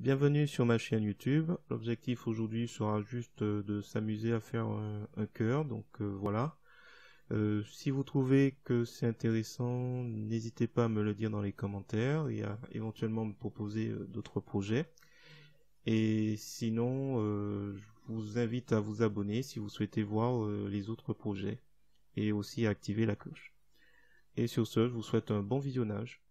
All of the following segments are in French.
Bienvenue sur ma chaîne YouTube. L'objectif aujourd'hui sera juste de s'amuser à faire un cœur, donc voilà. Si vous trouvez que c'est intéressant, n'hésitez pas à me le dire dans les commentaires et à éventuellement me proposer d'autres projets. Et sinon, je vous invite à vous abonner si vous souhaitez voir les autres projets et aussi à activer la cloche. Et sur ce, je vous souhaite un bon visionnage.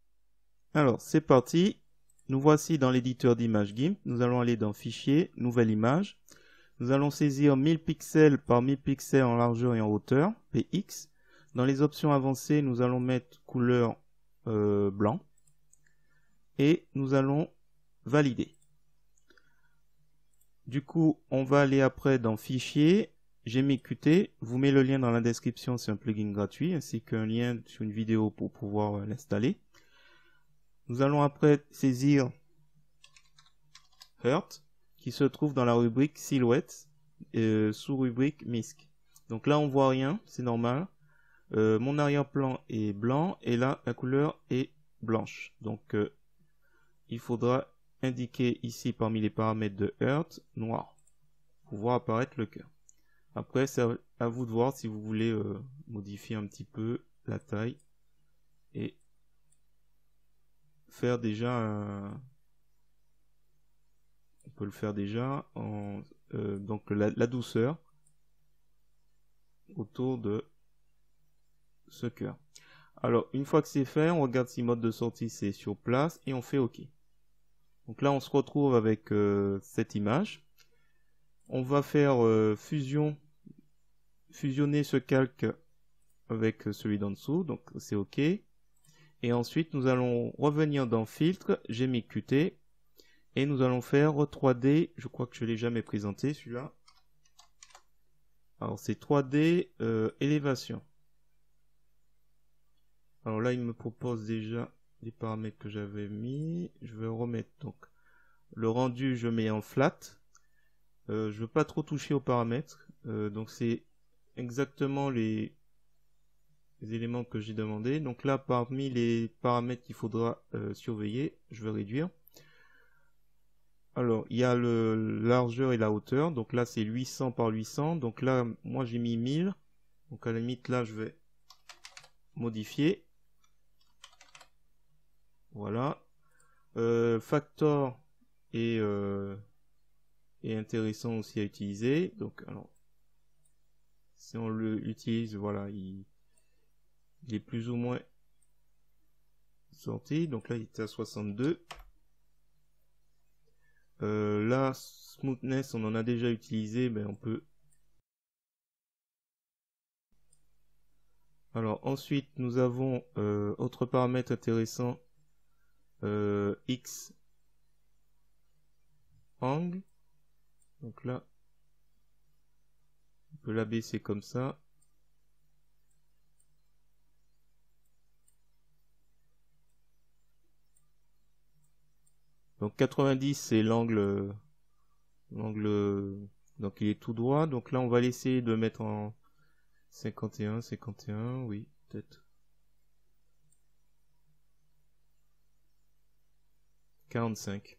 Alors, c'est parti. Nous voici dans l'éditeur d'image GIMP. Nous allons aller dans Fichier, Nouvelle image. Nous allons saisir 1000 pixels par 1000 pixels en largeur et en hauteur, PX. Dans les options avancées, nous allons mettre couleur blanc. Et nous allons valider. Du coup, on va aller après dans Fichier, j'ai mis Qt. Je vous mets le lien dans la description, c'est un plugin gratuit, ainsi qu'un lien sur une vidéo pour pouvoir l'installer. Nous allons après saisir Heart, qui se trouve dans la rubrique Silhouette, sous rubrique MISC. Donc là, on voit rien, c'est normal. Mon arrière-plan est blanc et là, la couleur est blanche. Donc, il faudra indiquer ici parmi les paramètres de Heart, noir, pour voir apparaître le cœur. Après, c'est à vous de voir si vous voulez modifier un petit peu la taille et faire déjà un... On peut le faire déjà en donc la douceur autour de ce cœur. Alors, une fois que c'est fait, on regarde si mode de sortie c'est sur place et on fait OK. Donc là, on se retrouve avec cette image. On va faire fusionner ce calque avec celui d'en dessous, donc c'est OK. Et ensuite, nous allons revenir dans Filtre, j'ai mis Qt, et nous allons faire 3D, je crois que je ne l'ai jamais présenté celui-là. Alors c'est 3D élévation. Alors là, il me propose déjà les paramètres que j'avais mis. Je vais remettre donc le rendu, je mets en flat. Je veux pas trop toucher aux paramètres. Donc c'est exactement les éléments que j'ai demandé. Donc là, parmi les paramètres qu'il faudra surveiller, je vais réduire. Alors, il y a le largeur et la hauteur. Donc là, c'est 800 par 800. Donc là, moi, j'ai mis 1000. Donc à la limite, là, je vais modifier. Voilà. Factor est intéressant aussi à utiliser. Donc, alors, si on l'utilise, voilà, il est plus ou moins sorti. Donc là, il est à 62. Là, smoothness, on en a déjà utilisé, mais on peut... Alors ensuite, nous avons autre paramètre intéressant, X angle. Donc là, on peut l'abaisser comme ça. Donc 90, c'est l'angle, donc il est tout droit. Donc là, on va l'essayer de mettre en 51, 51, oui, peut-être. 45.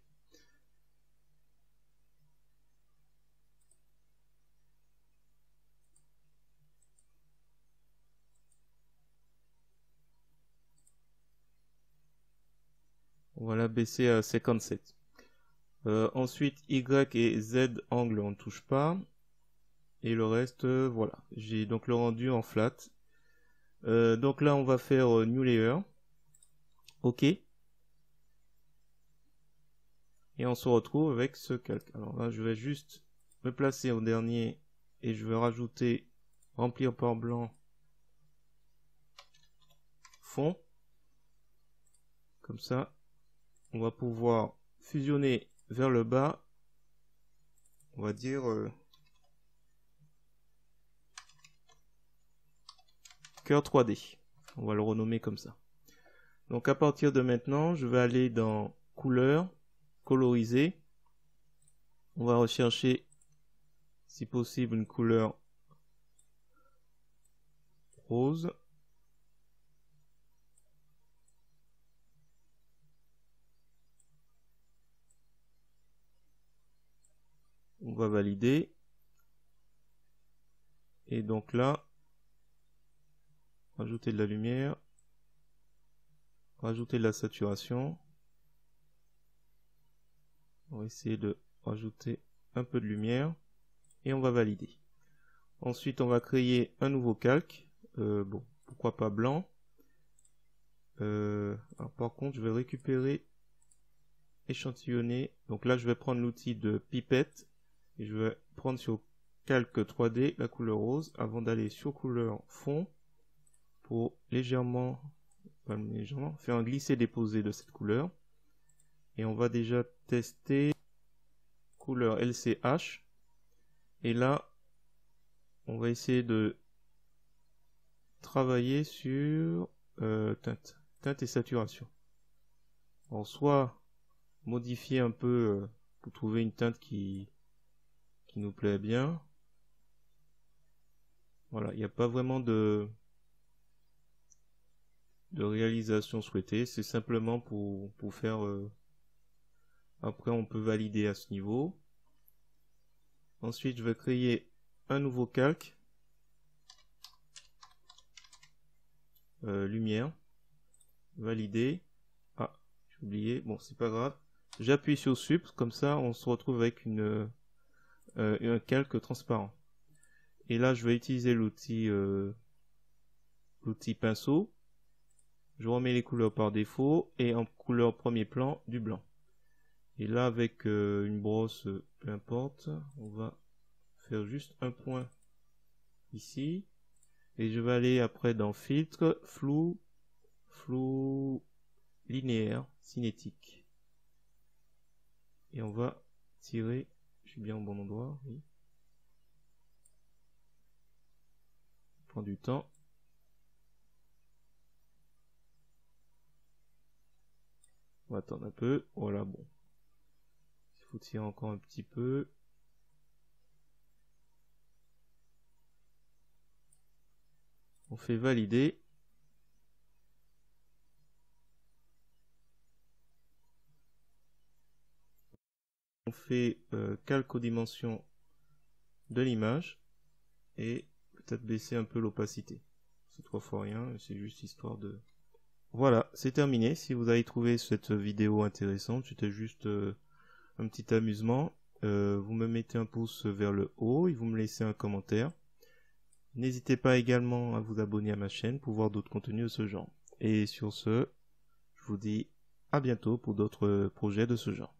On va la baisser à 57. Ensuite, Y et Z angle, on ne touche pas. Et le reste, voilà. J'ai donc le rendu en flat. Donc là, on va faire New Layer. OK. Et on se retrouve avec ce calque. Alors là, je vais juste me placer au dernier et je vais rajouter remplir par blanc fond. Comme ça, on va pouvoir fusionner vers le bas. On va dire cœur 3D. On va le renommer comme ça. Donc à partir de maintenant, je vais aller dans couleur, coloriser. On va rechercher, si possible, une couleur rose. On va valider. Et donc là, rajouter de la lumière, rajouter de la saturation. On va essayer de rajouter un peu de lumière et on va valider. Ensuite, on va créer un nouveau calque. Bon, pourquoi pas blanc. Alors, par contre, je vais récupérer, échantillonner. Donc là, je vais prendre l'outil de pipette et je vais prendre sur calque 3D la couleur rose avant d'aller sur couleur fond pour légèrement faire un glisser-déposer de cette couleur. Et on va déjà tester couleur LCH. Et là, on va essayer de travailler sur teinte et saturation. Alors, soit modifier un peu pour trouver une teinte qui nous plaît bien. Voilà, il n'y a pas vraiment de réalisation souhaitée, c'est simplement pour faire après on peut valider à ce niveau. Ensuite je vais créer un nouveau calque, lumière, valider. Ah, j'ai oublié, bon c'est pas grave, j'appuie sur Sup, comme ça on se retrouve avec un calque transparent. Et là je vais utiliser l'outil pinceau. Je remets les couleurs par défaut et en couleur premier plan du blanc. Et là avec une brosse, peu importe, on va faire juste un point ici. Et je vais aller après dans filtre, flou linéaire, cinétique. Et on va tirer, je suis bien au bon endroit, oui. Prend du temps. On va attendre un peu, voilà bon. Il faut tirer encore un petit peu. On fait valider. On fait calque aux dimensions de l'image et peut-être baisser un peu l'opacité. C'est 3 fois rien, c'est juste histoire de... Voilà, c'est terminé. Si vous avez trouvé cette vidéo intéressante, c'était juste un petit amusement. Vous me mettez un pouce vers le haut et vous me laissez un commentaire. N'hésitez pas également à vous abonner à ma chaîne pour voir d'autres contenus de ce genre. Et sur ce, je vous dis à bientôt pour d'autres projets de ce genre.